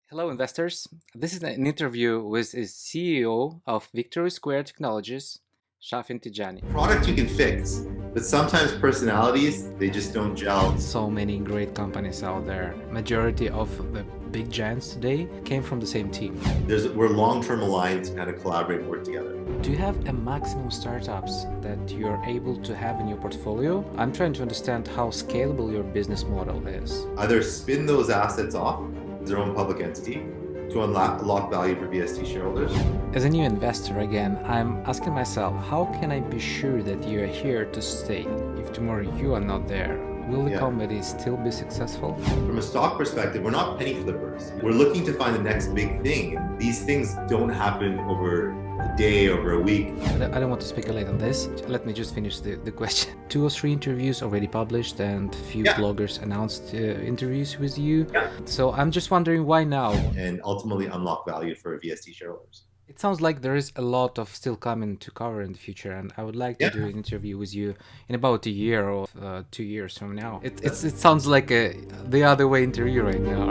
Hello, investors. This is an interview with the CEO of Victory Square Technologies, Shafin Tejani. Product you can fix, but sometimes personalities, they just don't gel. So many great companies out there. Majority of the big giants today came from the same team. We're long-term aligned to kind of collaborate and work together. Do you have a maximum startups that you're able to have in your portfolio? I'm trying to understand how scalable your business model is. Either spin those assets off as their own public entity to unlock value for VST shareholders. As a new investor, again, I'm asking myself, how can I be sure that you are here to stay? If tomorrow you are not there, will the company still be successful? From a stock perspective, we're not penny flippers. We're looking to find the next big thing. And these things don't happen over a day, over a week. I don't want to speculate on this. Let me just finish the question. 2 or 3 interviews already published and few bloggers announced interviews with you. So I'm just wondering why now? And ultimately unlock value for VST shareholders. It sounds like there is a lot of still coming to cover in the future, and I would like to do an interview with you in about a year or 2 years from now. It sounds like the other way interview right now.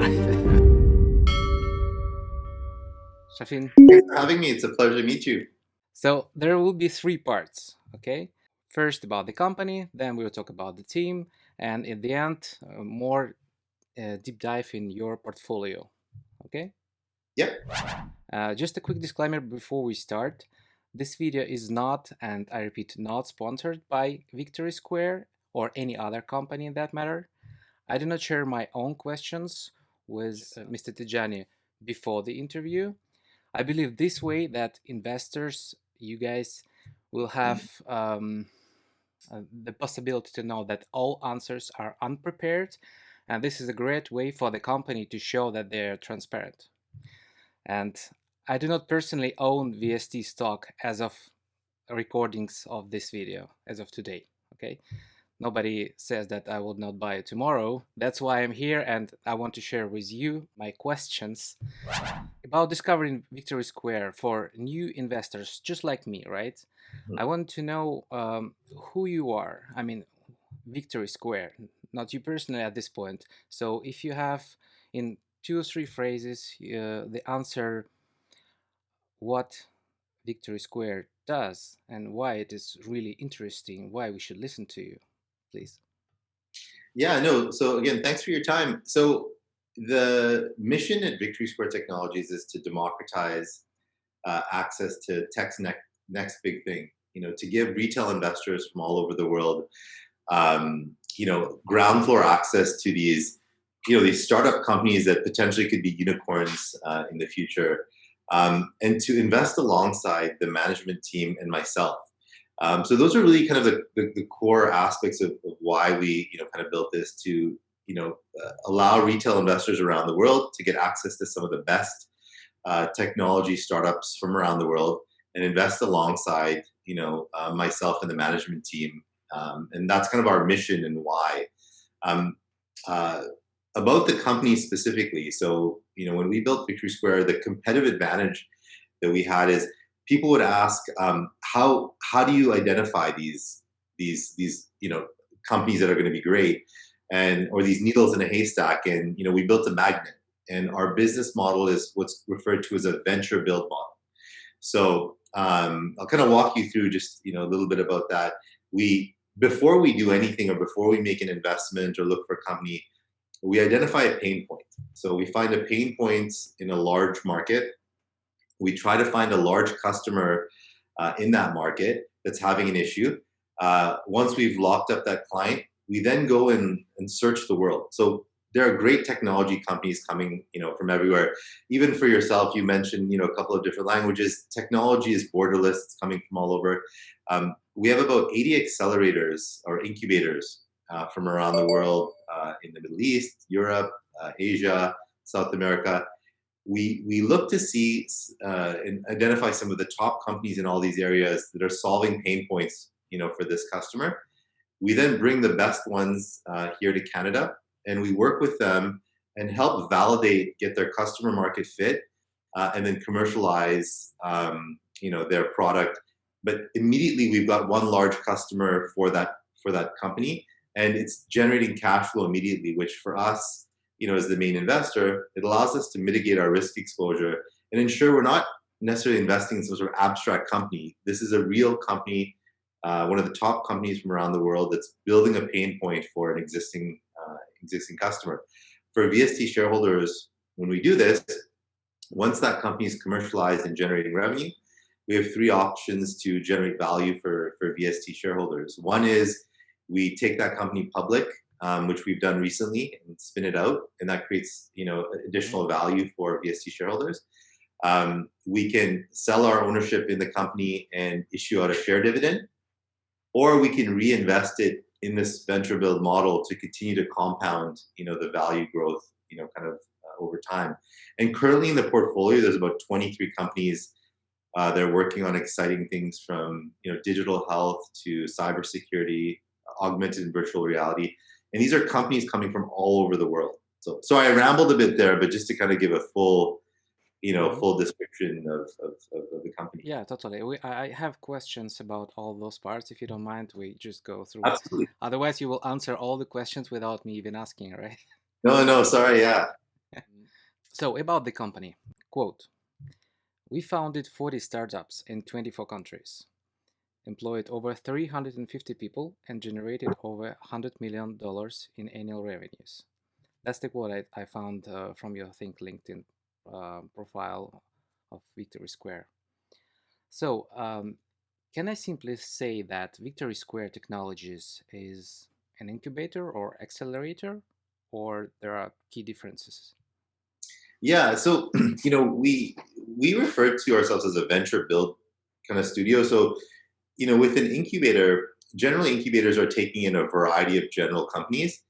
Shafin. Thanks for having me. It's a pleasure to meet you. So there will be 3 parts, okay? First about the company, then we'll talk about the team, and in the end, more deep dive in your portfolio, okay? Yep. Just a quick disclaimer before we start. This video is not, and I repeat, not sponsored by Victory Square or any other company in that matter. I do not share my own questions with Mr. Tejani before the interview. I believe this way that investors, you guys, will have the possibility to know that all answers are unprepared, and this is a great way for the company to show that they're transparent. And I do not personally own VST stock as of recordings of this video, as of today, okay? Nobody says that I will not buy it tomorrow. That's why I'm here, and I want to share with you my questions about discovering Victory Square for new investors just like me, right? I want to know who you are. I mean, Victory Square, not you personally at this point. So if you have in 2 or 3 phrases the answer what Victory Square does and why it is really interesting, why we should listen to you, please. Yeah, no. So again, thanks for your time. So the mission at Victory Square Technologies is to democratize access to tech's next big thing. To give retail investors from all over the world, ground floor access to these startup companies that potentially could be unicorns in the future, and to invest alongside the management team and myself. So those are really kind of the core aspects of why we kind of built this to allow retail investors around the world to get access to some of the best technology startups from around the world and invest alongside myself and the management team, and that's kind of our mission and why. About the company specifically, so when we built Victory Square, the competitive advantage that we had is people would ask, how do you identify these companies that are going to be great, or these needles in a haystack? And we built a magnet, and our business model is what's referred to as a venture build model. So I'll kind of walk you through just a little bit about that. Before we do anything or before we make an investment or look for a company, we identify a pain point. So we find a pain point in a large market. We try to find a large customer in that market that's having an issue. Once we've locked up that client, we then go and search the world. So there are great technology companies coming, from everywhere. Even for yourself, you mentioned, a couple of different languages. Technology is borderless. It's coming from all over. We have about 80 accelerators or incubators from around the world, in the Middle East, Europe, Asia, South America. We look to see and identify some of the top companies in all these areas that are solving pain points, for this customer. We then bring the best ones here to Canada, and we work with them and help validate, get their customer market fit, and then commercialize, their product. But immediately we've got one large customer for that company, and it's generating cash flow immediately, which for us as the main investor, it allows us to mitigate our risk exposure and ensure we're not necessarily investing in some sort of abstract company. This is a real company, one of the top companies from around the world that's building a pain point for an existing customer. For VST shareholders, when we do this, once that company is commercialized and generating revenue, we have three options to generate value for VST shareholders. One is we take that company public, which we've done recently, and spin it out, and that creates additional value for VST shareholders. We can sell our ownership in the company and issue out a share dividend, or we can reinvest it in this venture build model to continue to compound the value growth over time. And currently in the portfolio, there's about 23 companies. They're working on exciting things from digital health to cybersecurity, augmented and virtual reality, and these are companies coming from all over the world. So I rambled a bit there, but just to kind of give a full full description of the company. Yeah, totally. I have questions about all those parts. If you don't mind, we just go through. Absolutely. Otherwise, you will answer all the questions without me even asking, right? No, sorry, yeah. So about the company, quote, we founded 40 startups in 24 countries, employed over 350 people, and generated over $100 million in annual revenues. That's the quote I found from your LinkedIn profile of Victory Square. So, can I simply say that Victory Square Technologies is an incubator or accelerator, or there are key differences? Yeah, so we refer to ourselves as a venture build kind of studio. So with an incubator, generally incubators are taking in a variety of general companies.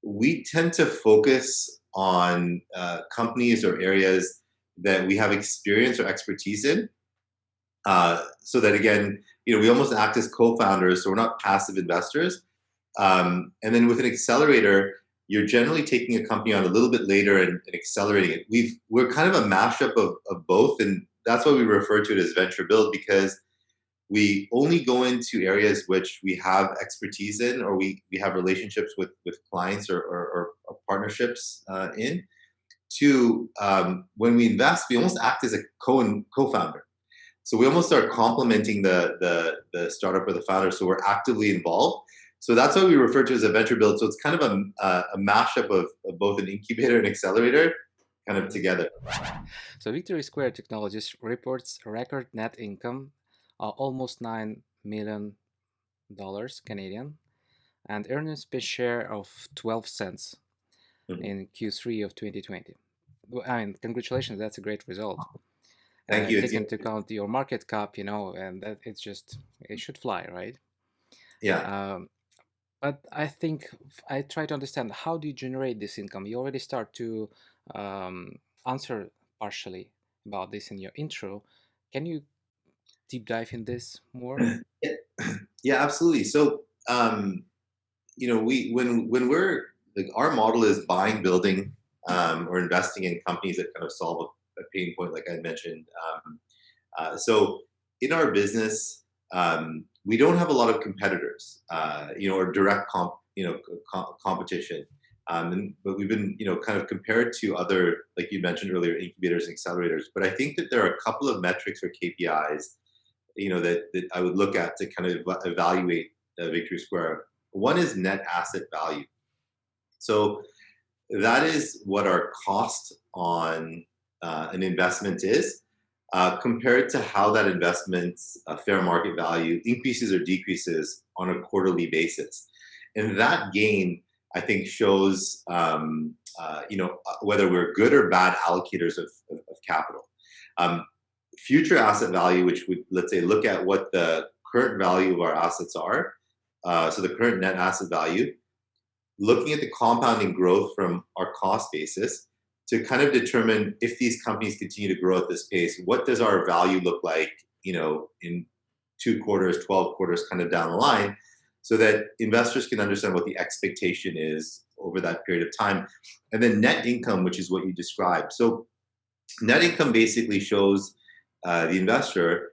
We tend to focus on companies or areas that we have experience or expertise in. So that again, we almost act as co-founders, so we're not passive investors. And then with an accelerator, you're generally taking a company on a little bit later and accelerating it. We're kind of a mashup of both, and that's why we refer to it as venture build, because we only go into areas which we have expertise in, or we have relationships with clients or partnerships in. When we invest, we almost act as a co-founder. So we almost start complementing the startup or the founder. So we're actively involved. So that's why we refer to it as a venture build. So it's kind of a mashup of both an incubator and accelerator kind of together. So Victory Square Technologies reports record net income, almost $9 million Canadian, and earnings per share of 12 cents in Q3 of 2020. I mean, congratulations, that's a great result. Thank you. Take into account your market cap, and that it should fly, right? Yeah. But I think I try to understand, how do you generate this income? You already start to answer partially about this in your intro. Can you deep dive in this more? Yeah, absolutely. So, when we're like, our model is buying, building, or investing in companies that kind of solve a pain point, like I mentioned. So in our business, we don't have a lot of competitors, or direct competition. But we've been, kind of compared to other, like you mentioned earlier, incubators and accelerators. But I think that there are a couple of metrics or KPIs, that I would look at to kind of evaluate Victory Square. One is net asset value. So that is what our cost on an investment is, compared to how that investment's fair market value increases or decreases on a quarterly basis. And that gain, I think, shows whether we're good or bad allocators of capital. Future asset value, which would, let's say, look at what the current value of our assets are, so the current net asset value, looking at the compounding growth from our cost basis to kind of determine if these companies continue to grow at this pace, what does our value look like, in 2 quarters, 12 quarters, kind of down the line, so that investors can understand what the expectation is over that period of time. And then net income, which is what you described. So net income basically shows the investor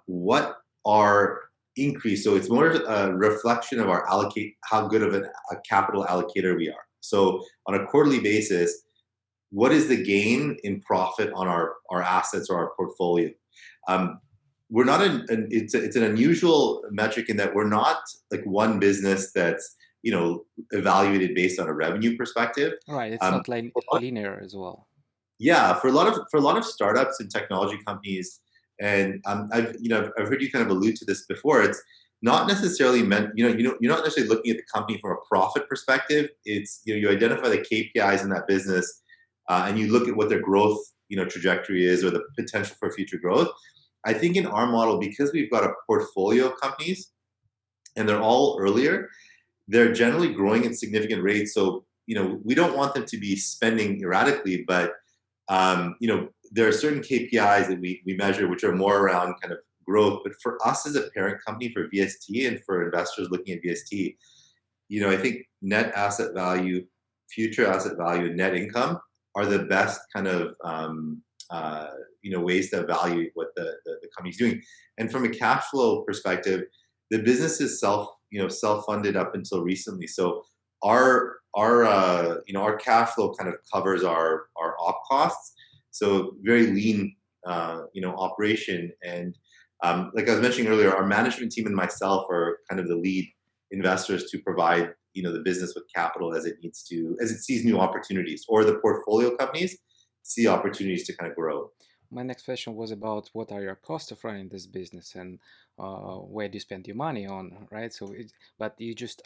what our increase. So it's more a reflection of how good of a capital allocator we are. So on a quarterly basis, what is the gain in profit on our assets or our portfolio? Um, we're not it's an unusual metric in that we're not like one business that's evaluated based on a revenue perspective. Right, it's Um, not linear as well. yeah, for a lot of startups and technology companies, and I've heard you kind of allude to this before. It's not necessarily meant you're not necessarily looking at the company from a profit perspective. It's you identify the KPIs in that business, and you look at what their growth trajectory is or the potential for future growth. I think in our model, because we've got a portfolio of companies and they're all earlier, they're generally growing at significant rates. So we don't want them to be spending erratically, but there are certain KPIs that we measure which are more around kind of growth. But for us as a parent company for VST and for investors looking at VST, I think net asset value, future asset value, and net income are the best kind of ways to evaluate what the company's doing. And from a cash flow perspective, the business is self funded up until recently. So our cash flow kind of covers our op costs. So very lean operation. And like I was mentioning earlier, our management team and myself are kind of the lead investors to provide the business with capital as it sees new opportunities, or the portfolio companies see opportunities to kind of grow. My next question was about what are your costs of running this business and where do you spend your money on, right? But you just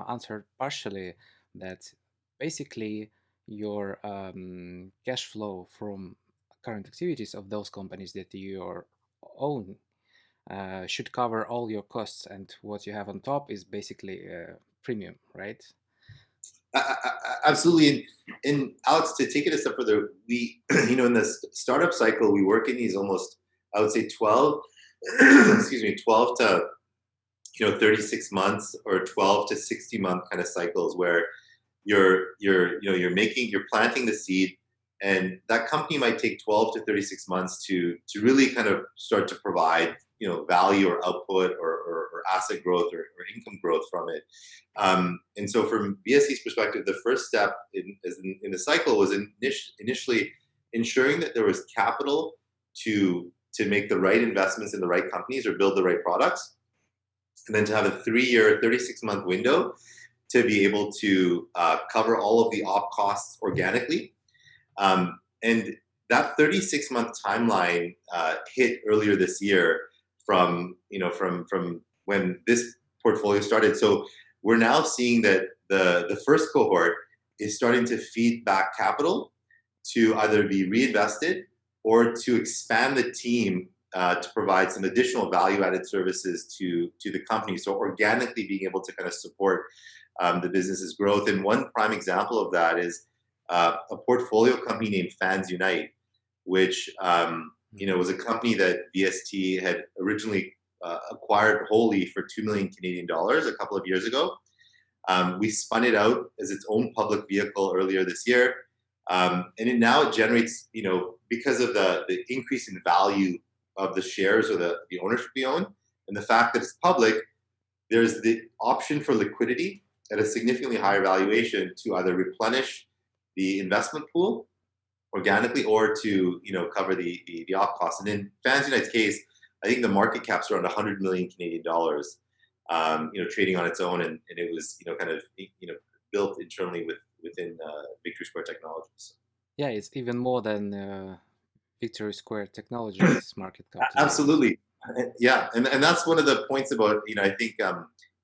answered partially that basically your cash flow from current activities of those companies that you own should cover all your costs, and what you have on top is basically premium, right? Absolutely. And Alex, to take it a step further, we, in the startup cycle, we work in these almost, I would say 12, excuse me, 12 to, 36 months or 12 to 60-month kind of cycles where you're planting the seed, and that company might take 12 to 36 months to really kind of start to provide value or output or asset growth or income growth from it. And so from BSC's perspective, the first step in the cycle was initially ensuring that there was capital to make the right investments in the right companies or build the right products, and then to have a 3-year 36-month window to be able to cover all of the op costs organically. And that 36-month timeline hit earlier this year from when this portfolio started. So we're now seeing that the first cohort is starting to feed back capital to either be reinvested or to expand the team to provide some additional value-added services to the company. So organically being able to kind of support the business's growth. And one prime example of that is a portfolio company named Fans Unite, which was a company that VST had originally acquired wholly for 2 million Canadian dollars a couple of years ago. We spun it out as its own public vehicle earlier this year, and now it generates, because of the increase in value of the shares or the ownership we own, and the fact that it's public, there's the option for liquidity at a significantly higher valuation to either replenish the investment pool organically or to cover the op costs. And in Fans Unite's case, I think the market cap's around 100 million Canadian dollars, trading on its own, and it was kind of built internally within Victory Square Technologies. Yeah, it's even more than Victory Square Technologies market capitalization. Absolutely, yeah, and that's one of the points about I think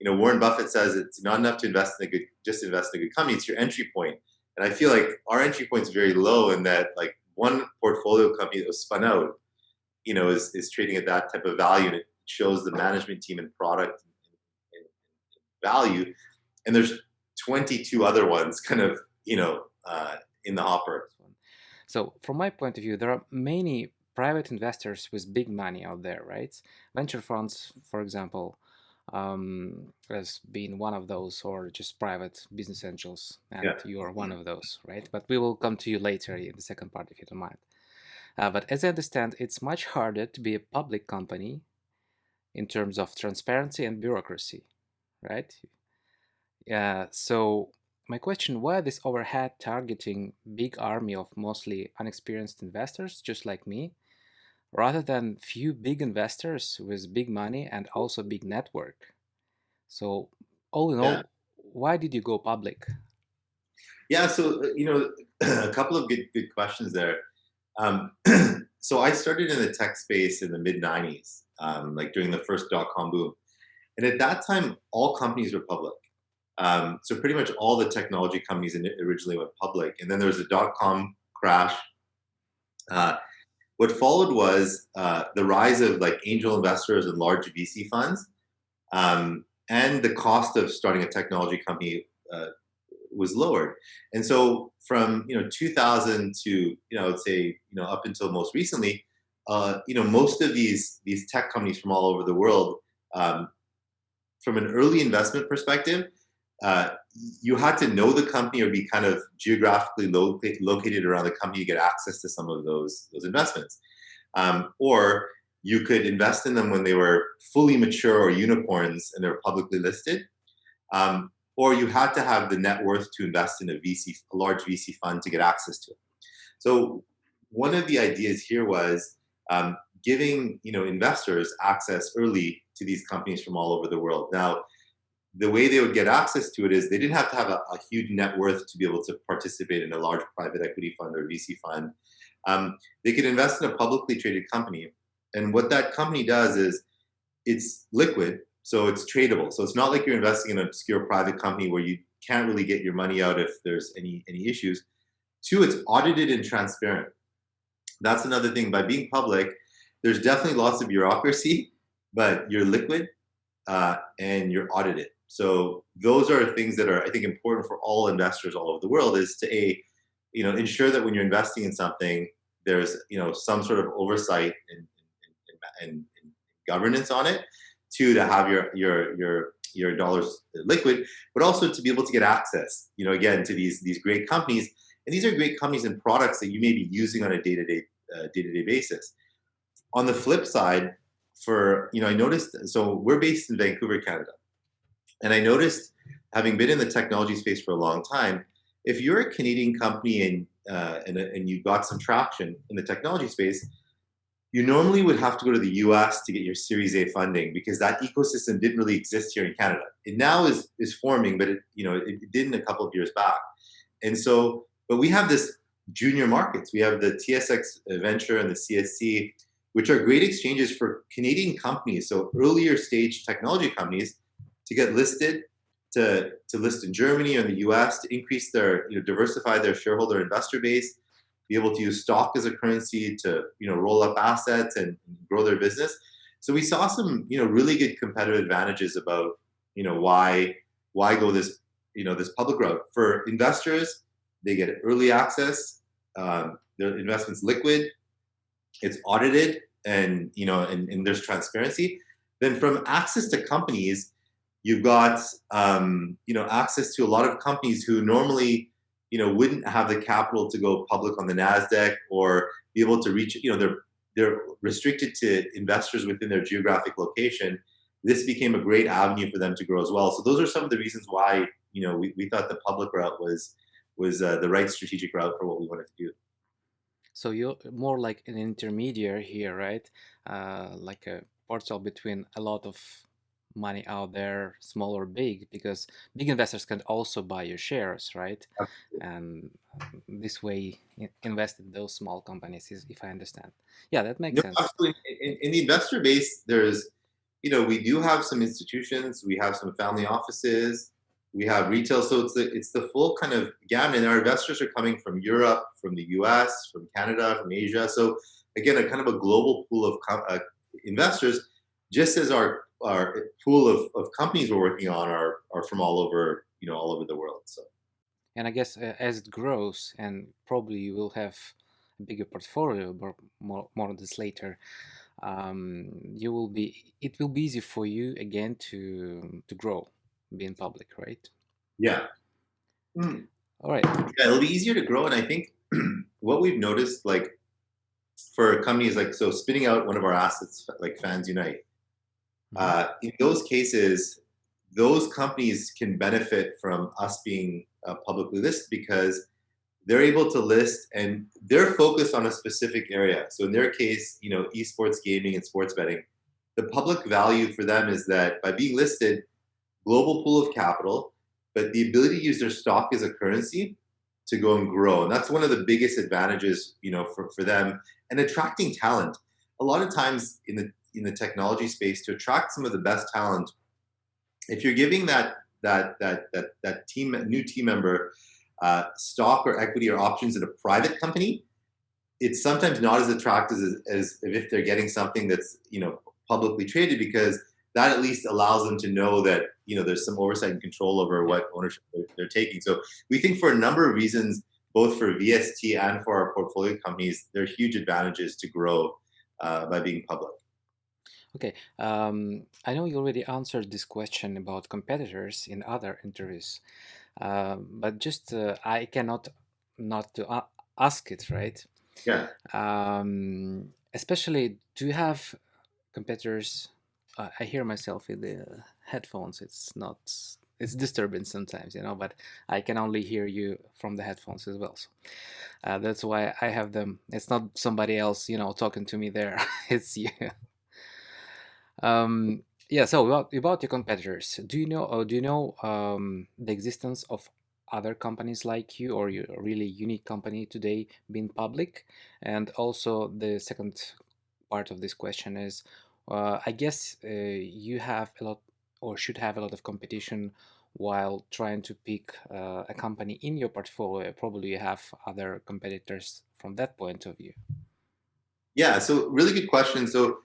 Warren Buffett says it's not enough to invest in a good company. It's your entry point. And I feel like our entry point is very low in that, like, one portfolio company that was spun out, is trading at that type of value, and it shows the management team and product and value. And there's 22 other ones kind of, in the hopper. So from my point of view, there are many private investors with big money out there, right? Venture funds, for example, has been one of those, or just private business angels, and Yeah. you are one of those, right? But we will come to you later in the second part if you don't mind. But as I understand, it's much harder to be a public company in terms of transparency and bureaucracy, right? So my question, why this overhead targeting big army of mostly unexperienced investors just like me, rather than few big investors with big money and also big network? So all in Yeah. all, why did you go public? Yeah. So, a couple of good questions there. Um, so I started in the tech space in the mid 90s, like during the first dot-com boom. And at that time, all companies were public. So pretty much all the technology companies originally went public. And then there was a dot-com crash. Uh, what followed was the rise of like angel investors and large VC funds. And the cost of starting a technology company was lowered. And so from 2000 to I would say up until most recently, most of these tech companies from all over the world, um, from an early investment perspective, uh, you had to know the company or be kind of geographically located around the company to get access to some of those investments. Or you could invest in them when they were fully mature or unicorns and they're publicly listed. Or you had to have the net worth to invest in a large VC fund to get access to it. So one of the ideas here was giving investors access early to these companies from all over the world. Now, the way they would get access to it is they didn't have to have a huge net worth to be able to participate in a large private equity fund or VC fund. They could invest in a publicly traded company. And what that company does is it's liquid, so it's tradable. So it's not like you're investing in an obscure private company where you can't really get your money out if there's any issues. Two, it's audited and transparent. That's another thing. By being public, there's definitely lots of bureaucracy, but you're liquid and you're audited. So those are things that are, I think, important for all investors all over the world. Is to ensure that when you're investing in something, there's some sort of oversight and governance on it. Two, to have your dollars liquid, but also to be able to get access, again, to these great companies. And these are great companies and products that you may be using on a day-to-day basis. On the flip side, I noticed, so we're based in Vancouver, Canada. And I noticed, having been in the technology space for a long time, if you're a Canadian company and you got some traction in the technology space, you normally would have to go to the US to get your Series A funding because that ecosystem didn't really exist here in Canada. It now is forming, but it didn't a couple of years back. And so, but we have this junior markets. We have the TSX Venture and the CSC, which are great exchanges for Canadian companies, so earlier stage technology companies, to get listed, to list in Germany or in the US, to increase their, diversify their shareholder investor base, be able to use stock as a currency to, roll up assets and grow their business. So we saw some, really good competitive advantages about, why go this public route. For investors, they get early access, their investment's liquid, it's audited, and and there's transparency. Then from access to companies, you've got access to a lot of companies who normally wouldn't have the capital to go public on the Nasdaq or be able to reach. They're restricted to investors within their geographic location. This became a great avenue for them to grow as well. So those are some of the reasons why we thought the public route was the right strategic route for what we wanted to do. So you're more like an intermediary here, right? Like a portal between a lot of money out there, small or big, because big investors can also buy your shares, right? And this way invest in those small companies, if I understand. Yeah, that makes No, sense. absolutely. In the investor base, we do have some institutions, we have some family offices, we have retail. So it's the full kind of gamut. And our investors are coming from Europe, from the US, from Canada, from Asia. So again, a kind of a global pool of investors, just as our pool of companies we're working on are from all over the world. So. And I guess as it grows, and probably you will have a bigger portfolio, but more on this later. It will be easy for you again to grow, being public, right? Yeah. Mm. All right. Yeah, it'll be easier to grow. And I think what we've noticed, like for companies like, so spinning out one of our assets, like Fans Unite, Mhm. in those cases, those companies can benefit from us being publicly listed because they're able to list and they're focused on a specific area. So in their case, esports gaming and sports betting, the public value for them is that by being listed, global pool of capital, but the ability to use their stock as a currency to go and grow. And that's one of the biggest advantages, for them and attracting talent. A lot of times in the technology space, to attract some of the best talent, if you're giving that new team member stock or equity or options in a private company, it's sometimes not as attractive as if they're getting something that's publicly traded, because that at least allows them to know that there's some oversight and control over what ownership they're taking. So we think for a number of reasons, both for VST and for our portfolio companies, there are huge advantages to grow by being public. Okay, I know you already answered this question about competitors in other interviews, but just I cannot not to ask it, right? Yeah. Especially, do you have competitors? I hear myself in the headphones. It's not. It's disturbing sometimes, but I can only hear you from the headphones as well. So that's why I have them. It's not somebody else, talking to me there. It's you. Um, yeah. So about your competitors, do you know the existence of other companies like you, or your really unique company today being public? And also the second part of this question is, I guess you have a lot or should have a lot of competition while trying to pick a company in your portfolio. Probably you have other competitors from that point of view. Yeah. So really good question. So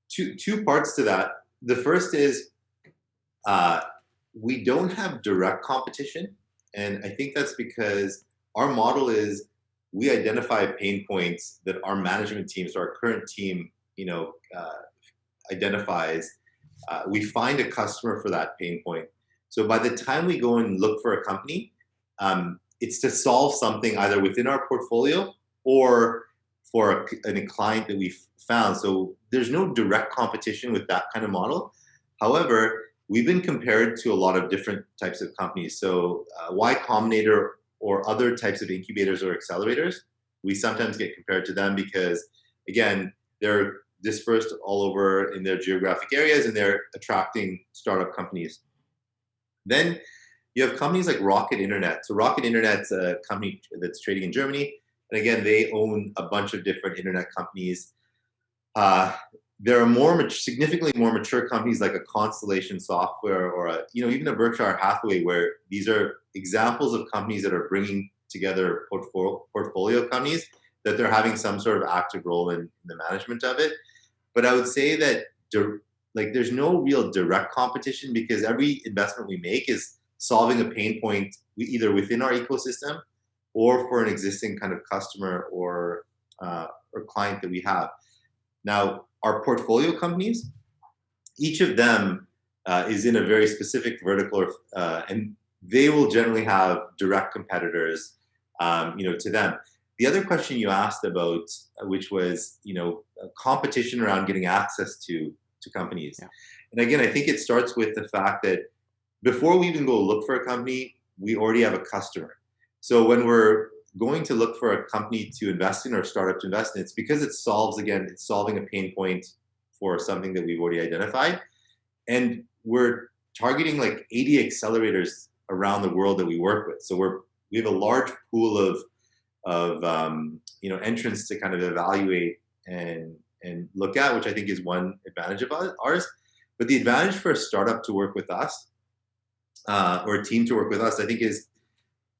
two parts to that. The first is uh, we don't have direct competition, and I think that's because our model is we identify pain points that our management teams, our current team, identifies. We find a customer for that pain point. So by the time we go and look for a company, it's to solve something either within our portfolio or for a client that we've found. So there's no direct competition with that kind of model. However, we've been compared to a lot of different types of companies. So Y Combinator or other types of incubators or accelerators, we sometimes get compared to them because, again, they're dispersed all over in their geographic areas and they're attracting startup companies. Then you have companies like Rocket Internet. So Rocket Internet's a company that's trading in Germany. And again, they own a bunch of different internet companies. Uh, there are significantly more mature companies like a Constellation Software or even a Berkshire Hathaway, where these are examples of companies that are bringing together portfolio companies that they're having some sort of active role in the management of it. But I would say that there's no real direct competition because every investment we make is solving a pain point either within our ecosystem or for an existing kind of customer or client that we have. Now, our portfolio companies, each of them is in a very specific vertical, and they will generally have direct competitors, to them. The other question you asked about, which was, competition around getting access to companies. Yeah. And again, I think it starts with the fact that before we even go look for a company, we already have a customer. So when we're going to look for a company to invest in or a startup to invest in, it's because it's solving a pain point for something that we've already identified. And we're targeting like 80 accelerators around the world that we work with. So we have a large pool of entrants to kind of evaluate and look at, which I think is one advantage of ours. But the advantage for a startup to work with us, or a team to work with us, I think is,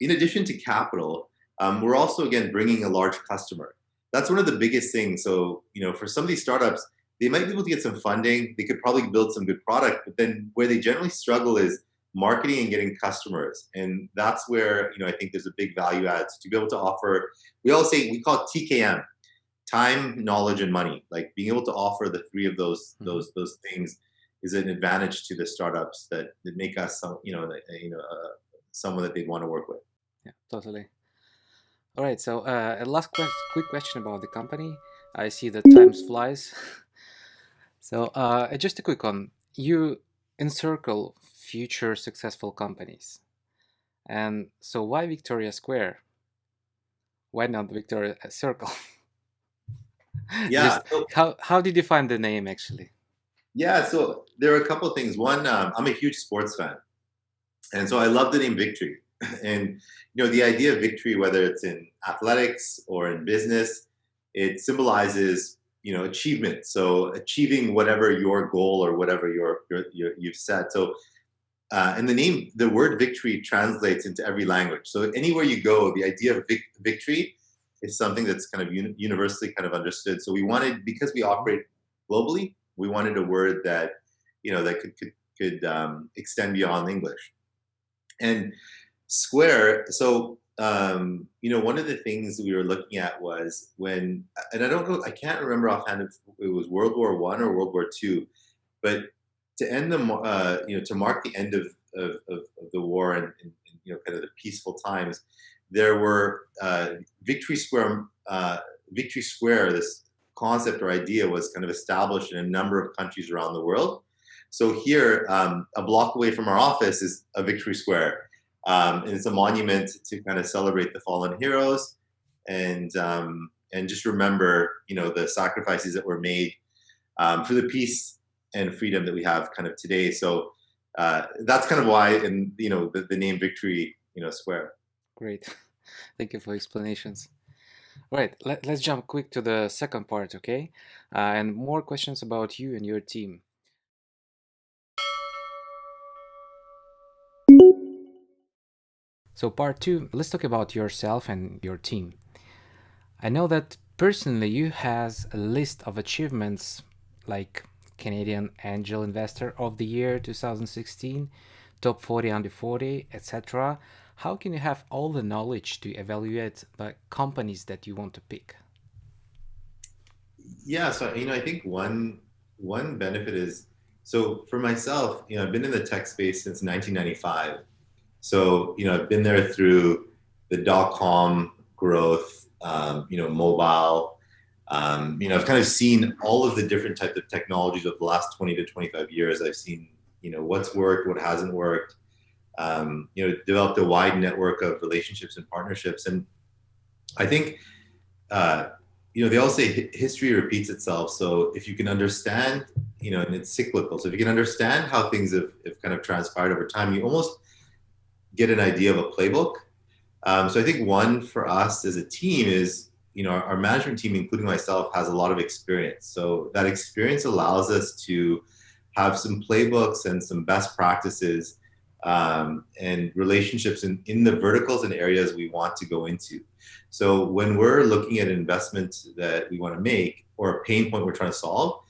in addition to capital, we're also, again, bringing a large customer. That's one of the biggest things. So, for some of these startups, they might be able to get some funding. They could probably build some good product, but then where they generally struggle is marketing and getting customers. And that's where, I think there's a big value add to be able to offer. We call it TKM, time, knowledge, and money. Like being able to offer the three of those things is an advantage to the startups that make us someone that they'd want to work with. Yeah, totally. All right. So, a quick question about the company. I see that times flies. So, just a quick one. You encircle future successful companies. And so why Victoria Square? Why not Victoria Circle? Yeah. Just how did you find the name actually? Yeah, so there are a couple of things. One, I'm a huge sports fan, and so I love the name Victory. And the idea of victory, whether it's in athletics or in business, it symbolizes achievement. So achieving whatever your goal or whatever you've set. So and the word victory translates into every language. So anywhere you go, the idea of victory is something that's kind of universally kind of understood. So we wanted, because we Mhm. operate globally, we wanted a word that that could extend beyond English. And square. So one of the things that we were looking at was when, and I don't know, I can't remember offhand if it was World War One or World War Two, but to end to mark the end of the war and kind of the peaceful times, there were Victory Square. Victory Square, this concept or idea was kind of established in a number of countries around the world. So here, a block away from our office is a Victory Square, and it's a monument to kind of celebrate the fallen heroes and just remember, the sacrifices that were made for the peace and freedom that we have kind of today. So that's kind of why, in the name Victory, Square. Great. Thank you for explanations. All right, let's jump quick to the second part, okay? And more questions about you and your team. So part two, let's talk about yourself and your team. I know that personally you has a list of achievements like Canadian Angel Investor of the Year 2016, Top 40 under 40, etc. How can you have all the knowledge to evaluate the companies that you want to pick? Yeah, so I think one benefit is, so for myself, I've been in the tech space since 1995. So I've been there through the dot-com growth, mobile. I've kind of seen all of the different types of technologies of the last 20 to 25 years. I've seen what's worked, what hasn't worked. Developed a wide network of relationships and partnerships, and I think uh, they all say history repeats itself. So if you can understand, and it's cyclical. So if you can understand how things have kind of transpired over time, you almost get an idea of a playbook. So I think one for us as a team is, our management team, including myself, has a lot of experience. So that experience allows us to have some playbooks and some best practices and relationships in the verticals and areas we want to go into. So when we're looking at investments that we want to make or a pain point we're trying to solve,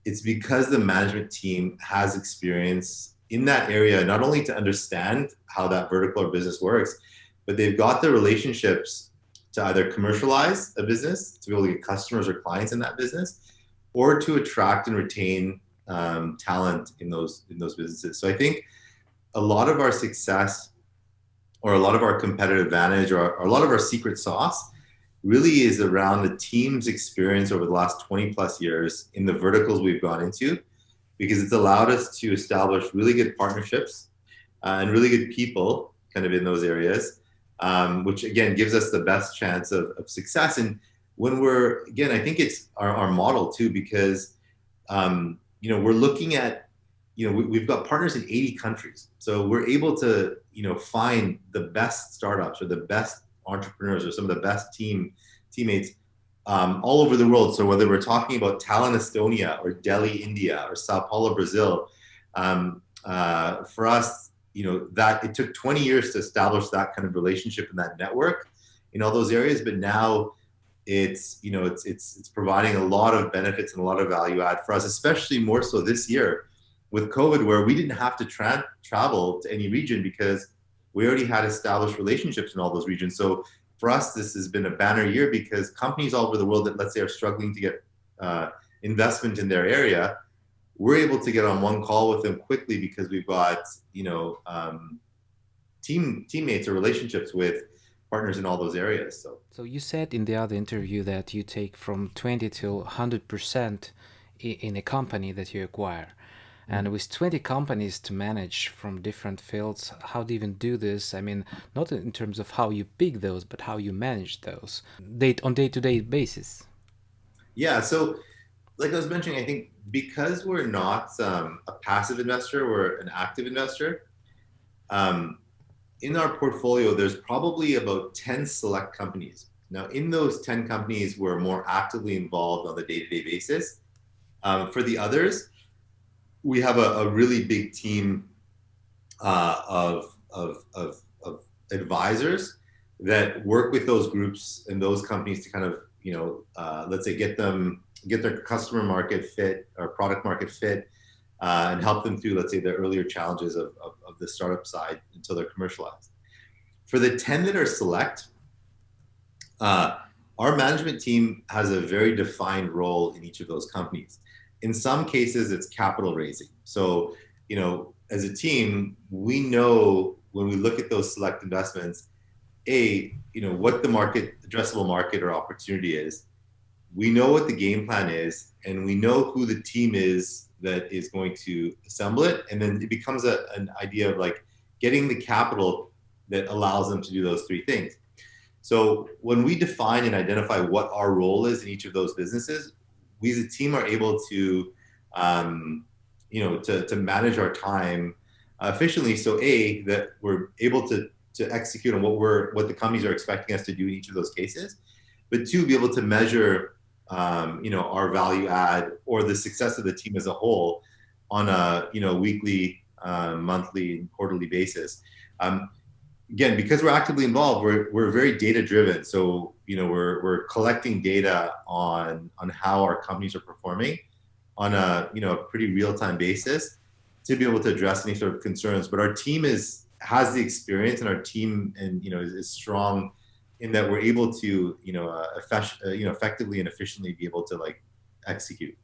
it's because the management team has experience in that area, not only to understand how that vertical or business works, but they've got the relationships to either commercialize a business, to be able to get customers or clients in that business, or to attract and retain talent in those businesses. So I think a lot of our success or a lot of our competitive advantage or a lot of our secret sauce really is around the team's experience over the last 20 plus years in the verticals we've gone into, because it's allowed us to establish really good partnerships and really good people kind of in those areas, which again gives us the best chance of success. And when we're, again, I think it's our model too, because we're looking at, we've got partners in 80 countries. So we're able to, find the best startups or the best entrepreneurs or some of the best teammates all over the world. So whether we're talking about Tallinn, Estonia, or Delhi, India, or Sao Paulo, Brazil, for us, that it took 20 years to establish that kind of relationship and that network in all those areas. But now it's providing a lot of benefits and a lot of value add for us, especially more so this year with COVID, where we didn't have to travel to any region because we already had established relationships in all those regions. So for us, this has been a banner year because companies all over the world that, let's say, are struggling to get investment in their area, we're able to get on one call with them quickly because we've got teammates or relationships with partners in all those areas. So you said in the other interview that you take from 20 till 100% in a company that you acquire. And with 20 companies to manage from different fields, how do you even do this? I mean, not in terms of how you pick those, but how you manage those on day-to-day basis. Yeah. So, like I was mentioning, I think because we're not a passive investor, we're an active investor. Um, in our portfolio, there's probably about 10 select companies. Now, in those 10 companies, we're more actively involved on the day-to-day basis. For the others, we have a really big team of advisors that work with those groups and those companies to kind of, let's say get their customer market fit or product market fit, and help them through, let's say, the earlier challenges of the startup side until they're commercialized. For the 10 that are select, uh, our management team has a very defined role in each of those companies. In some cases, it's capital raising. So, as a team, we know when we look at those select investments, what the addressable market or opportunity is. We know what the game plan is, and we know who the team is that is going to assemble it. And then it becomes an idea of like getting the capital that allows them to do those three things. So when we define and identify what our role is in each of those businesses, we as a team are able to, to manage our time efficiently. So that we're able to execute on what the companies are expecting us to do in each of those cases, but two, be able to measure, our value add or the success of the team as a whole on a, weekly, monthly, and quarterly basis. Again, because we're actively involved, we're very data driven. So, we're collecting data on how our companies are performing on a, pretty real time basis to be able to address any sort of concerns. But our team has the experience, and our team is strong in that we're able to, effectively and efficiently be able to like execute.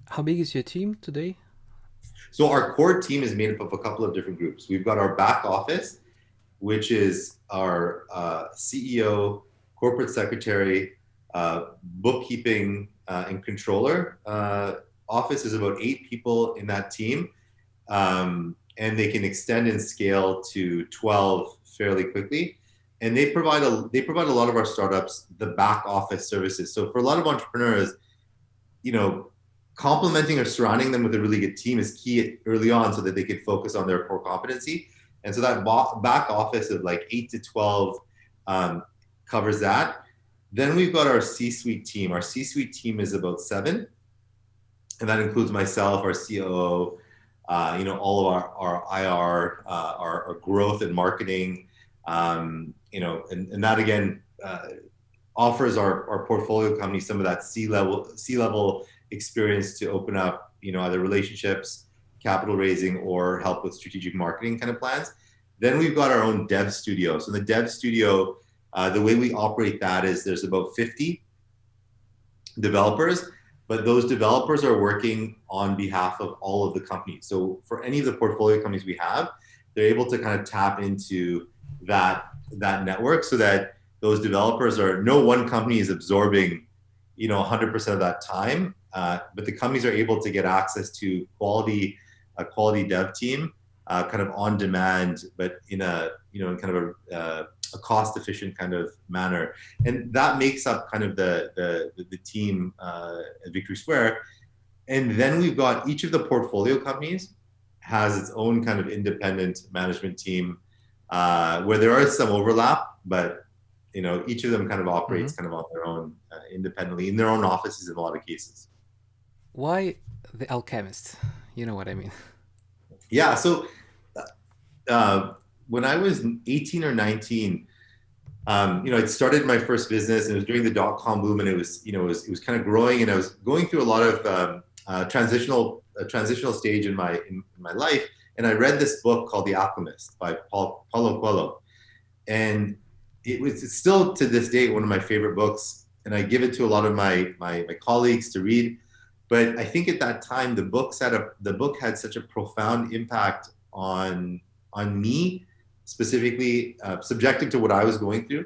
How big is your team today? So our core team is made up of a couple of different groups. We've got our back office, which is our CEO, corporate secretary, bookkeeping, and controller. Office is about 8 people in that team, and they can extend and scale to 12 fairly quickly. And they provide a lot of our startups the back office services. So for a lot of entrepreneurs, complementing or surrounding them with a really good team is key early on so that they could focus on their core competency. And so that back office of like 8 to 12 covers that. Then we've got our C-suite team. Our C-suite team is about 7, and that includes myself, our COO, all of our IR, our growth and marketing, and that again offers our portfolio companies some of that C-level experience to open up, either relationships, capital raising, or help with strategic marketing kind of plans. Then we've got our own dev studio. So the dev studio, the way we operate that is there's about 50 developers, but those developers are working on behalf of all of the companies. So for any of the portfolio companies we have, they're able to kind of tap into that network so that those developers no one company is absorbing 100% of that time, but the companies are able to get access to a quality dev team, kind of on demand, but in a in kind of a cost efficient kind of manner, and that makes up kind of the team at Victory Square. And then we've got each of the portfolio companies has its own kind of independent management team, where there is some overlap, but each of them kind of operates kind of on their own, independently in their own offices in a lot of cases. Why the alchemist? You know what I mean. Yeah. So when I was 18 or 19, I'd started my first business, and it was during the dot-com boom, and it was kind of growing, and I was going through a lot of transitional stage in my life, and I read this book called The Alchemist by Paulo Coelho, and it's still to this day one of my favorite books, and I give it to a lot of my colleagues to read. But I think at that time the book had such a profound impact on me specifically, subjective to what I was going through.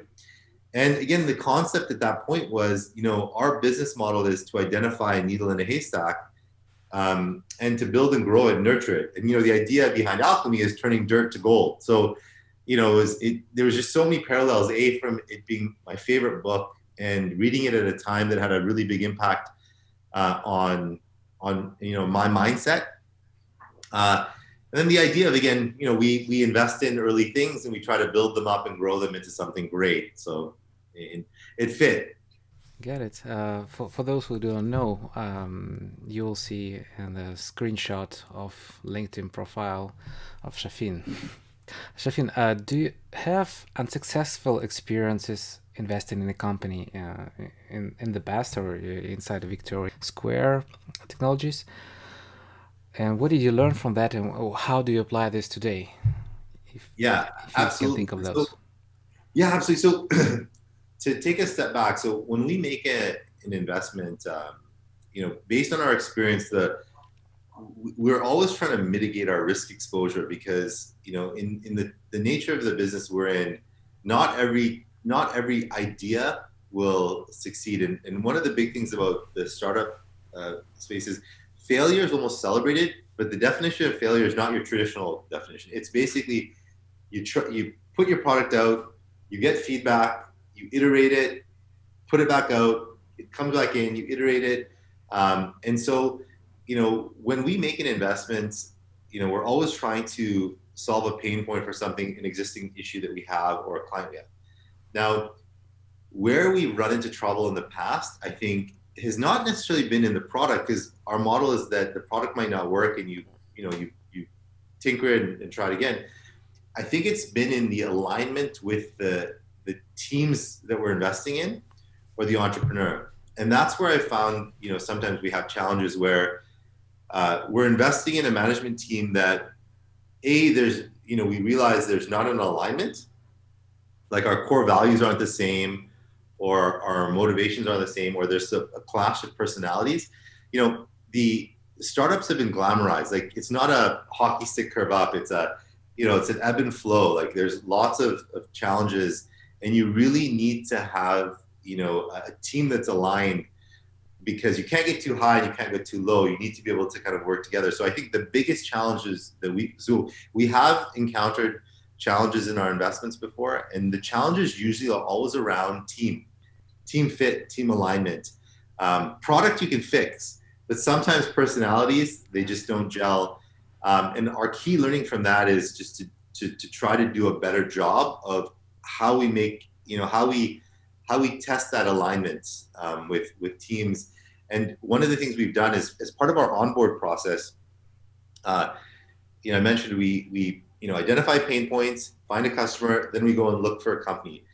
And again, the concept at that point was, our business model is to identify a needle in a haystack, and to build and grow it and nurture it. And the idea behind alchemy is turning dirt to gold. So there was just so many parallels. From it being my favorite book and reading it at a time that had a really big impact on my mindset. And then the idea of, again, we invest in early things and we try to build them up and grow them into something great. So it fit. Get it. For those who don't know, you will see in the screenshot of LinkedIn profile of Shafin. Shafin, do you have unsuccessful experiences investing in a company in the past or inside the Victory Square Technologies? And what did you learn from that, and how do you apply this today? Yeah, If you can think of absolutely. So those. yeah, absolutely. So to take a step back, so when we make an investment, based on our experience, we're always trying to mitigate our risk exposure because in the nature of the business we're in, not every idea will succeed. And one of the big things about the startup space is failure is almost celebrated, but the definition of failure is not your traditional definition. It's basically you put your product out, you get feedback, you iterate it, put it back out, it comes back in, you iterate it. And so, when we make an investment, we're always trying to solve a pain point for something, an existing issue that we have or a client we have. Now, where we run into trouble in the past, I think, has not necessarily been in the product, because our model is that the product might not work and you tinker it and try it again. I think it's been in the alignment with the teams that we're investing in or the entrepreneur. And that's where I found, sometimes we have challenges where we're investing in a management team that we realize there's not an alignment, like our core values aren't the same, or our motivations aren't the same, or there's a clash of personalities. The startups have been glamorized. Like, it's not a hockey stick curve up. It's it's an ebb and flow. Like, there's lots of challenges, and you really need to have, a team that's aligned, because you can't get too high and you can't go too low. You need to be able to kind of work together. So I think the biggest challenges that we have encountered challenges in our investments before, and the challenges usually are always around team fit, team alignment. Product you can fix, but sometimes personalities, they just don't gel. And our key learning from that is just to try to do a better job of how we make, how we test that alignment with teams. And one of the things we've done is, as part of our onboard process, I mentioned we identify pain points, find a customer, then we go and look for a company.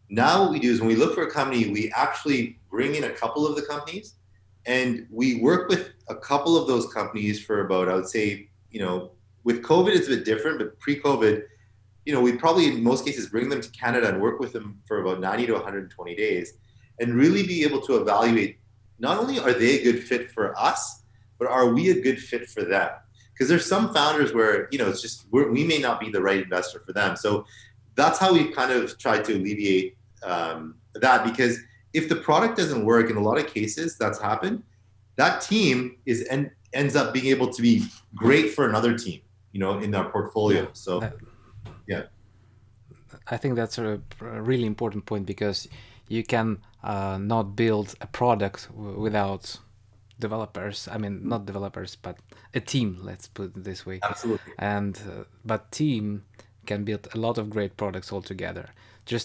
Now what we do is, when we look for a company, we actually bring in a couple of the companies, and we work with a couple of those companies for about, I would say, with COVID it's a bit different, but pre-COVID, we'd probably in most cases bring them to Canada and work with them for about 90 to 120 days, and really be able to evaluate, not only are they a good fit for us, but are we a good fit for them? Because there's some founders where, it's just, we may not be the right investor for them. So that's how we've kind of tried to alleviate that, because if the product doesn't work, in a lot of cases that's happened, that team ends up being able to be great for another team, in our portfolio. Yeah, So yeah. I think that's a really important point, because you can not build a product without developers. I mean, not developers, but a team. Let's put it this way. Absolutely. And but team can build a lot of great products all together.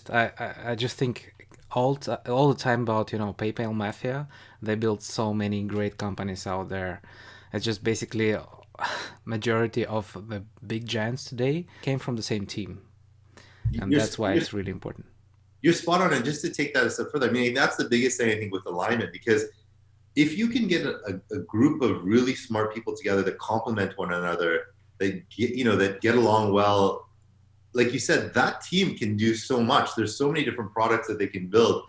I just think all the time about PayPal Mafia. They built so many great companies out there. It's just basically majority of the big giants today came from the same team, and You're, that's why you're, it's really important. you're spot on. And just to take that a step further, I mean, that's the biggest thing I think with alignment, because if you can get a group of really smart people together that complement one another, that get along well, like you said, that team can do so much. There's so many different products that they can build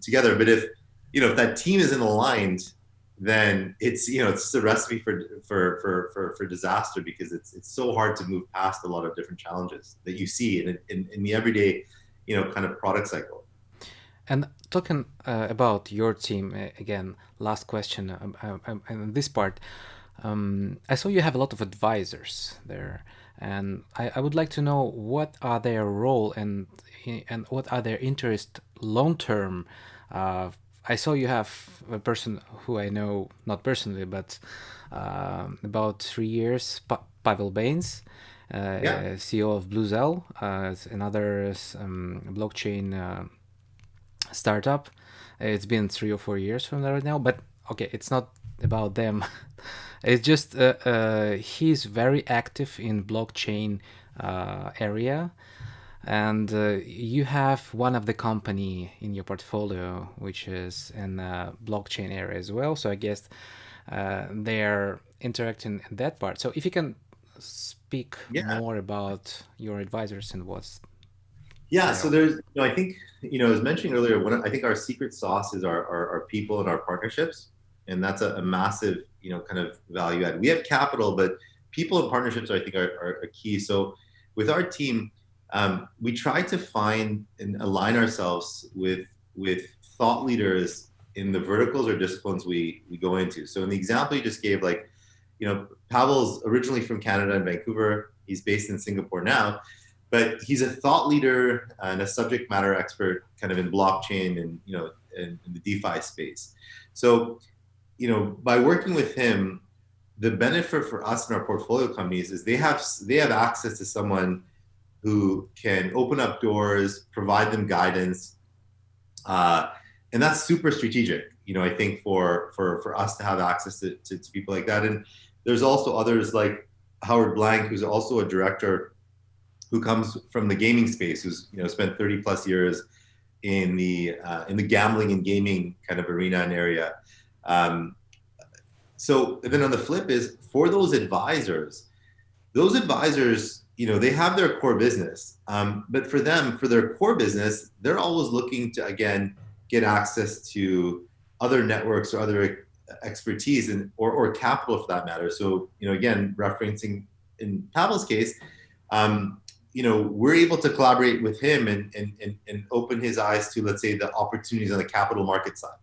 together. But if that team isn't aligned, then it's just a recipe for disaster, because it's so hard to move past a lot of different challenges that you see in the everyday kind of product cycle. And Talking about your team again, last question on this part. I saw you have a lot of advisors there, and I would like to know what are their role and what are their interest long term. Uh, I saw you have a person who I know not personally, but about 3 years, Pavel Baines, Yeah. CEO of Bluezell, another blockchain startup. It's been 3 or 4 years from there right now, but okay, it's not about them. It's just he's very active in blockchain area, and you have one of the company in your portfolio which is in blockchain area as well. So I guess they're interacting in that part. So if you can speak Yeah. more about your advisors and what's Yeah, their so role. there's, I think, as mentioned earlier, I think our secret sauce is our people and our partnerships, and that's a massive, kind of value add. We have capital, but people and partnerships, I think, are key. So with our team, we try to find and align ourselves with thought leaders in the verticals or disciplines we go into. So in the example you just gave, like, Pavel's originally from Canada and Vancouver. He's based in Singapore now, but he's a thought leader and a subject matter expert kind of in blockchain and in the DeFi space. So by working with him, the benefit for us and our portfolio companies is they have access to someone who can open up doors, provide them guidance, uh, and that's super strategic. I think for us to have access to people like that. And there's also others like Howard Blank, who's also a director who comes from the gaming space, who's spent 30 plus years in the gambling and gaming kind of arena and area. Um, so then on the flip is for those advisors, they have their core business, but for them, for their core business, they're always looking to again get access to other networks or other expertise and or capital for that matter. So again, referencing in Pavel's case, we're able to collaborate with him and open his eyes to, let's say, the opportunities on the capital market side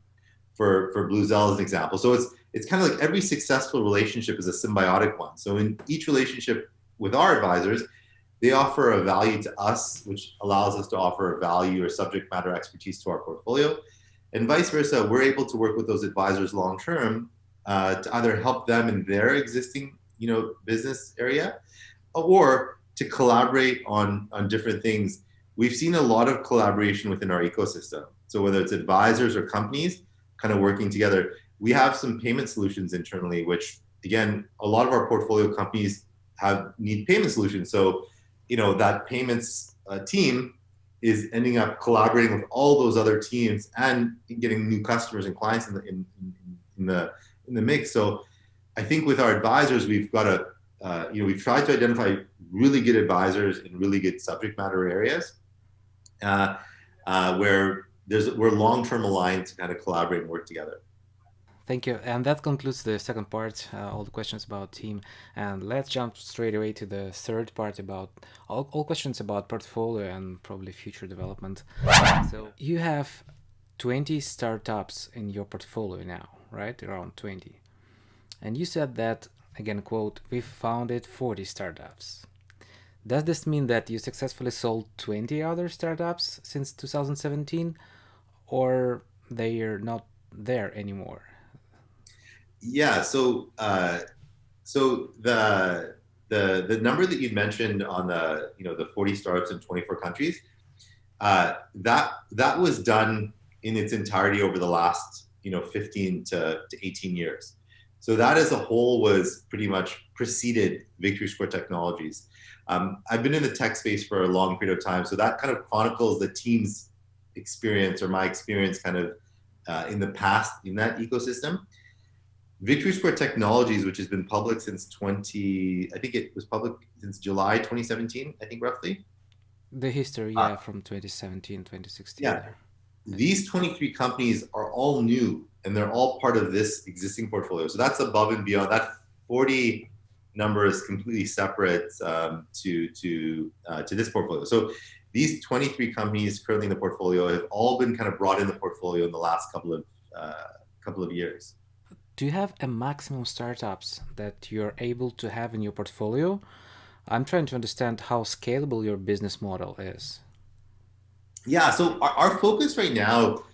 for Blue Zell as an example. So it's kind of like every successful relationship is a symbiotic one. So in each relationship with our advisors, they offer a value to us, which allows us to offer a value or subject matter expertise to our portfolio. And vice versa, we're able to work with those advisors long term to either help them in their existing business area or to collaborate on different things. We've seen a lot of collaboration within our ecosystem. So whether it's advisors or companies kind of working together, we have some payment solutions internally, which again, a lot of our portfolio companies need payment solutions. So, that payments team is ending up collaborating with all those other teams and getting new customers and clients in the mix. So I think with our advisors, we've got to, we've tried to identify really good advisors in really good subject matter areas uh, where we're long-term aligned to kind of collaborate and work together. Thank you. And that concludes the second part, all the questions about team. And let's jump straight away to the third part about all questions about portfolio and probably future development. So you have 20 startups in your portfolio now, right? Around 20. And you said that, again, quote, we founded 40 startups. Does this mean that you successfully sold 20 other startups since 2017, or they are not there anymore? Yeah. So the number that you mentioned on the 40 startups in 24 countries, that was done in its entirety over the last 15 to 18 years. So that as a whole was pretty much preceded Victory Square Technologies. I've been in the tech space for a long period of time, so that kind of chronicles the team's experience or my experience kind of in the past in that ecosystem. Victory Square Technologies, which has been public since I think it was public since July 2017, I think roughly. The history, Uh, yeah, from 2017, 2016 yeah, there. Like, these 23 companies are all new and they're all part of this existing portfolio. So that's above and beyond. That 40 number is completely separate to this portfolio. So these 23 companies currently in the portfolio have all been kind of brought in the portfolio in the last couple of years. Do you have a maximum startups that you're able to have in your portfolio? I'm trying to understand how scalable your business model is. Yeah, so our focus right now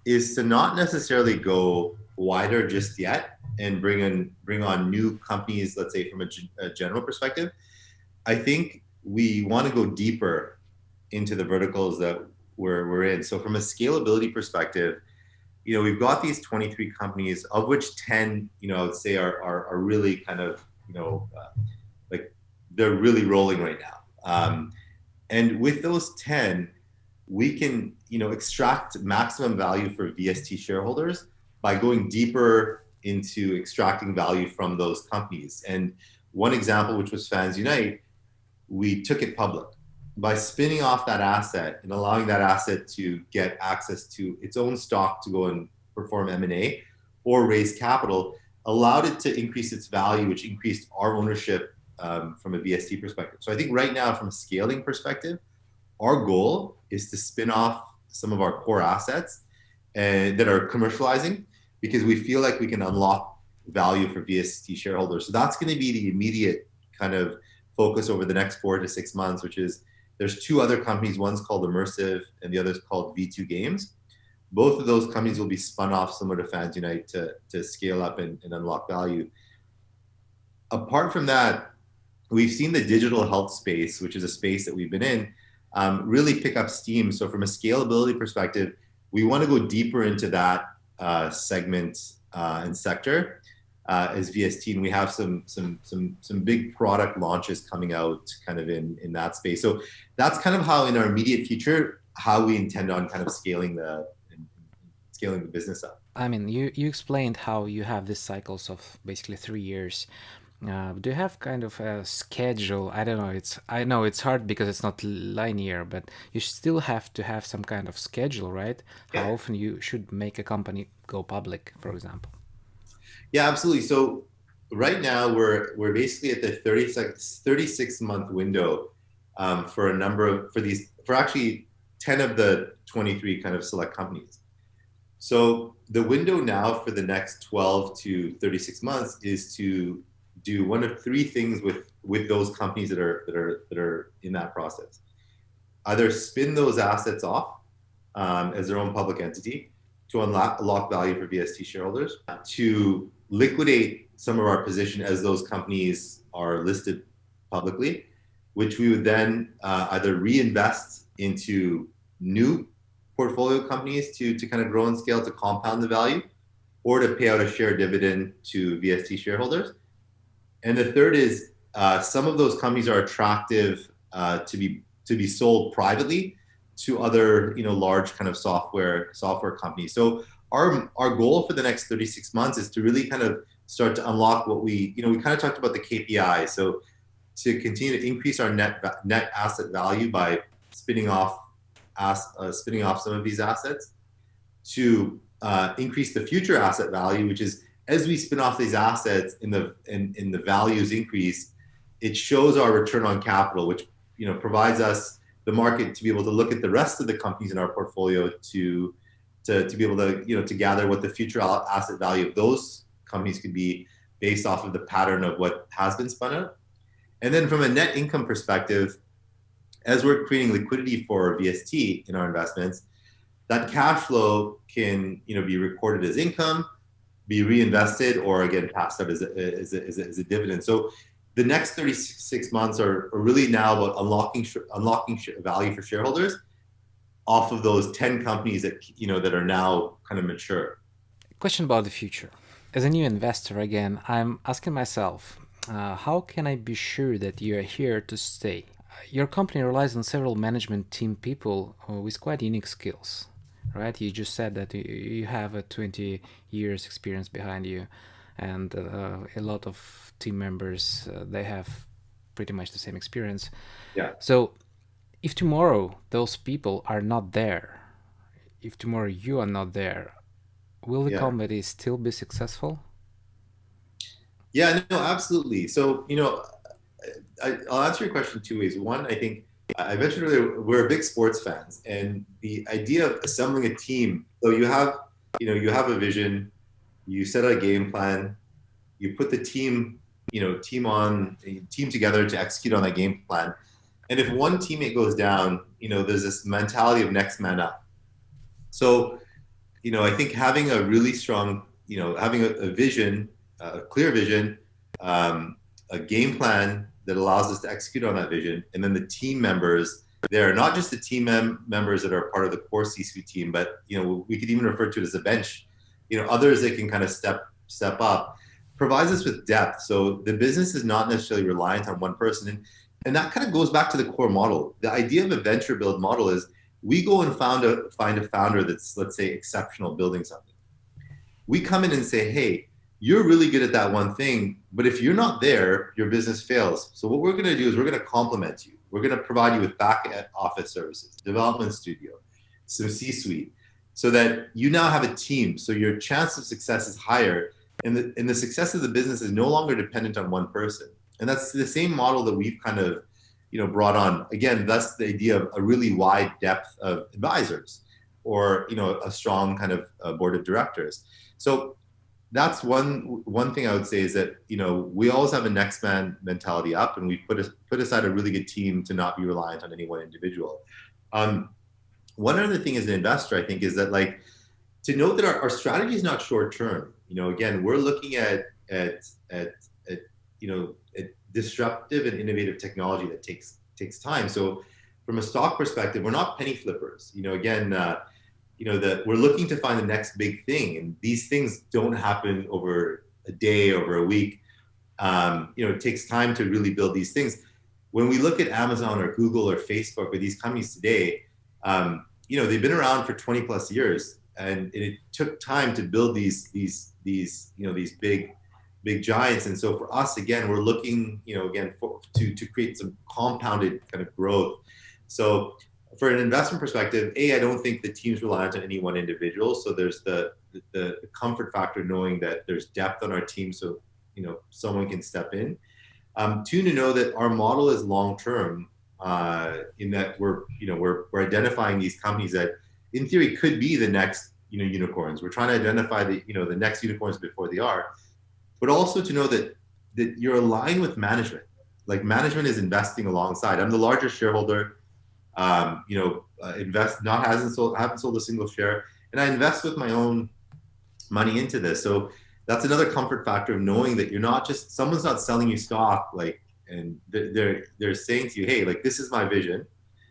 is to not necessarily go wider just yet and bring on new companies, let's say from a general perspective. I think we want to go deeper into the verticals that we're in. So from a scalability perspective, we've got these 23 companies, of which 10, I would say are really kind of, like they're really rolling right now. And with those 10, we can, extract maximum value for VST shareholders by going deeper into extracting value from those companies. And one example, which was Fans Unite, we took it public by spinning off that asset and allowing that asset to get access to its own stock to go and perform M&A or raise capital, allowed it to increase its value, which increased our ownership from a VST perspective. So I think right now, from a scaling perspective, our goal is to spin off some of our core assets that are commercializing, because we feel like we can unlock value for VST shareholders. So that's going to be the immediate kind of focus over the next 4 to 6 months, which is there's two other companies. One's called Immersive and the other's called V2 Games. Both of those companies will be spun off similar to Fans Unite to scale up and unlock value. Apart from that, we've seen the digital health space, which is a space that we've been in, really pick up steam. So from a scalability perspective, we want to go deeper into that segment and sector as VST, and we have some big product launches coming out kind of in that space. So that's kind of how in our immediate future, how we intend on kind of scaling the business up. I mean, you explained how you have these cycles of basically 3 years. Do you have kind of a schedule? I don't know. I know it's hard because it's not linear, but you still have to have some kind of schedule, right? Yeah. How often you should make a company go public, for example? Yeah, absolutely. So right now we're basically at the 36-month window for a number of for actually 10 of the 23 kind of select companies. So the window now for the next 12 to 36 months is to do one of three things with those companies that are in that process. Either spin those assets off as their own public entity to unlock value for VST shareholders, to liquidate some of our position as those companies are listed publicly, which we would then either reinvest into new portfolio companies to kind of grow and scale to compound the value, or to pay out a share dividend to VST shareholders. And the third is some of those companies are attractive to be sold privately to other large kind of software companies. So our goal for the next 36 months is to really kind of start to unlock what we kind of talked about the KPI. So to continue to increase our net asset value by spinning off some of these assets, to increase the future asset value, which is as we spin off these assets and the values increase, it shows our return on capital, which provides us the market to be able to look at the rest of the companies in our portfolio to be able to to gather what the future asset value of those companies could be based off of the pattern of what has been spun out. And then from a net income perspective, as we're creating liquidity for VST in our investments, that cash flow can be recorded as income, be reinvested, or again passed out as a dividend. So the next 36 months are really now about unlocking value for shareholders off of those 10 companies that are now kind of mature. Question about the future. As a new investor, again, I'm asking myself, how can I be sure that you are here to stay? Your company relies on several management team people with quite unique skills, right? You just said that you have a 20 years experience behind you, and a lot of team members, they have pretty much the same experience. Yeah. So if tomorrow those people are not there, if tomorrow you are not there, will the Yeah. company still be successful? Yeah, no, absolutely. So, I'll answer your question two ways. One, I think I mentioned earlier, we're big sports fans, and the idea of assembling a team. So you have a vision, you set a game plan, you put the team, team together to execute on that game plan. And if one teammate goes down, there's this mentality of next man up. So, I think having a really strong, having a vision, a clear vision, a game plan that allows us to execute on that vision, and then the team members there, not just the team members that are part of the core C-suite team, but we could even refer to it as a bench. Others that can kind of step up, provides us with depth. So the business is not necessarily reliant on one person, and that kind of goes back to the core model. The idea of a venture build model is we go and find a founder that's, let's say, exceptional building something. We come in and say, hey, you're really good at that one thing, but if you're not there, your business fails. So what we're going to do is we're going to complement you. We're going to provide you with back office services, development studio, some C-suite, so that you now have a team. So your chance of success is higher, and the success of the business is no longer dependent on one person. And that's the same model that we've kind of brought on. Again, that's the idea of a really wide depth of advisors, or a strong kind of board of directors. So that's one thing I would say is that we always have a next man mentality up, and we put aside a really good team to not be reliant on any one individual. One other thing as an investor, I think, is that, like, to note that our strategy is not short term. Again, we're looking at disruptive and innovative technology that takes time. So from a stock perspective, we're not penny flippers. Again, that we're looking to find the next big thing, and these things don't happen over a day, over a week. It takes time to really build these things. When we look at Amazon or Google or Facebook or these companies today, they've been around for 20 plus years, and it took time to build these big giants. And so for us, again, we're looking, to create some compounded kind of growth. So for an investment perspective, I don't think the team's reliant on any one individual. So there's the comfort factor knowing that there's depth on our team, so someone can step in. Two, to know that our model is long term, in that we're identifying these companies that, in theory, could be the next unicorns. We're trying to identify the next unicorns before they are, but also to know that you're aligned with management. Like, management is investing alongside. I'm the largest shareholder. Haven't sold a single share, and I invest with my own money into this. So that's another comfort factor of knowing that you're not just, someone's not selling you stock, like, and they're saying to you, hey, like, this is my vision,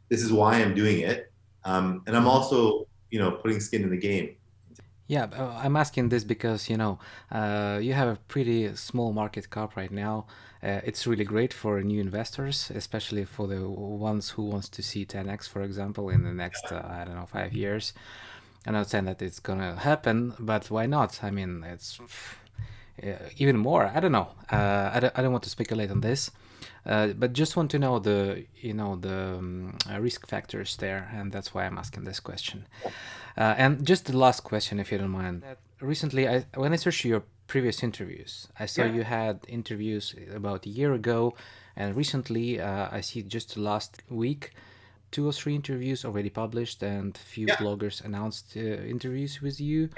this is why I'm doing it, and I'm also putting skin in the game. Yeah, I'm asking this because you have a pretty small market cap right now. It's really great for new investors, especially for the ones who wants to see 10x, for example, in the next I don't know, 5 years. I'm not saying that it's gonna happen, but why not? I mean, it's even more. I don't know. I don't want to speculate on this, but just want to know the risk factors there, and that's why I'm asking this question. And just the last question, if you don't mind. Recently, when I searched your previous interviews, I saw Yeah. you had interviews about a year ago, and recently I see just last week, 2 or 3 interviews already published, and few Yeah. bloggers announced interviews with you.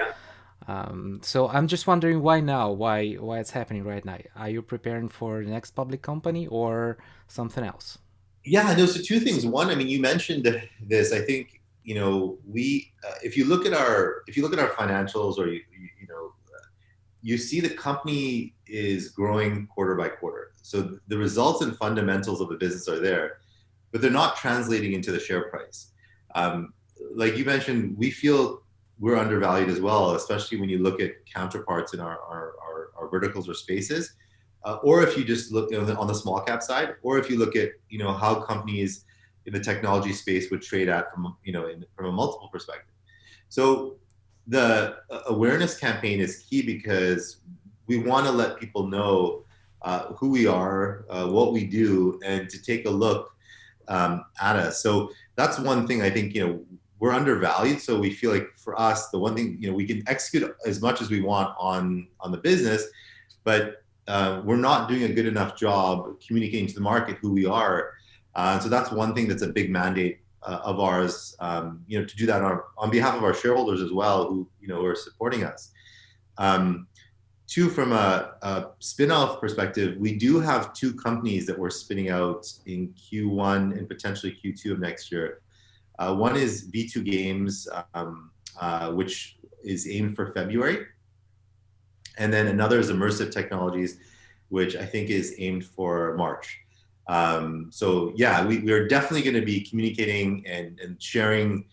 So I'm just wondering why now? Why it's happening right now? Are you preparing for the next public company or something else? Yeah, no. So two things. One, I mean, you mentioned this. I think we if you look at our financials, or you see the company is growing quarter by quarter. So the results and fundamentals of the business are there, but they're not translating into the share price. Like you mentioned, we feel we're undervalued as well, especially when you look at counterparts in our verticals or spaces. Or if you just look on the small cap side, or if you look at how companies in the technology space would trade at from from a multiple perspective. So the awareness campaign is key, because we want to let people know who we are, what we do, and to take a look at us. So that's one thing. I think we're undervalued. So we feel like, for us, the one thing, we can execute as much as we want on the business, but we're not doing a good enough job communicating to the market who we are. So that's one thing that's a big mandate of ours, to do that on behalf of our shareholders as well, who are supporting us. Two, from a spin-off perspective, we do have two companies that we're spinning out in Q1 and potentially Q2 of next year. One is V2 Games, which is aimed for February. And then another is Immersive Technologies, which I think is aimed for March. So yeah, we are definitely going to be communicating and sharing,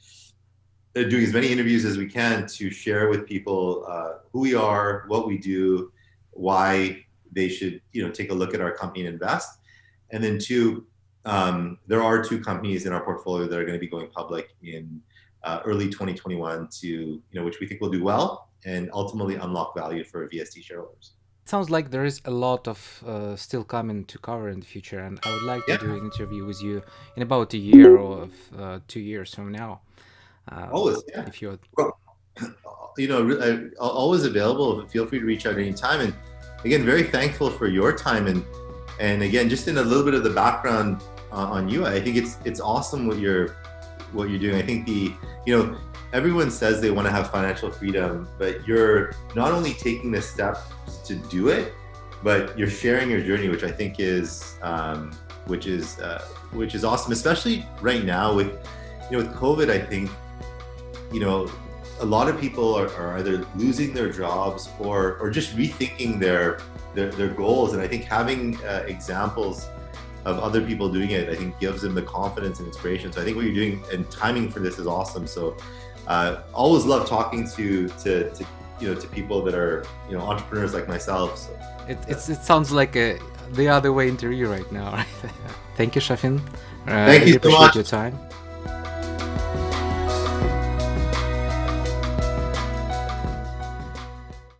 doing as many interviews as we can to share with people who we are, what we do, why they should take a look at our company and invest. And then two, there are two companies in our portfolio that are going to be going public in early 2021 to which we think will do well and ultimately unlock value for VST shareholders. It sounds like there is a lot of still coming to cover in the future, and I would like to Yeah, do an interview with you in about a year or 2 years from now. always. Yeah. If you Well, always available. Feel free to reach out anytime. And again, very thankful for your time. And again, just in a little bit of the background on you, I think it's awesome what you're doing. I think everyone says they want to have financial freedom, but you're not only taking the steps to do it, but you're sharing your journey, which I think is which is awesome, especially right now with with COVID. I think a lot of people are either losing their jobs or just rethinking their goals. And I think having examples of other people doing it, I think gives them the confidence and inspiration. So I think what you're doing and timing for this is awesome. So always love talking to people that are entrepreneurs like myself. So, it sounds like the other way interview right now. Right? Thank you, Shafin. thank Really you so appreciate much. your time.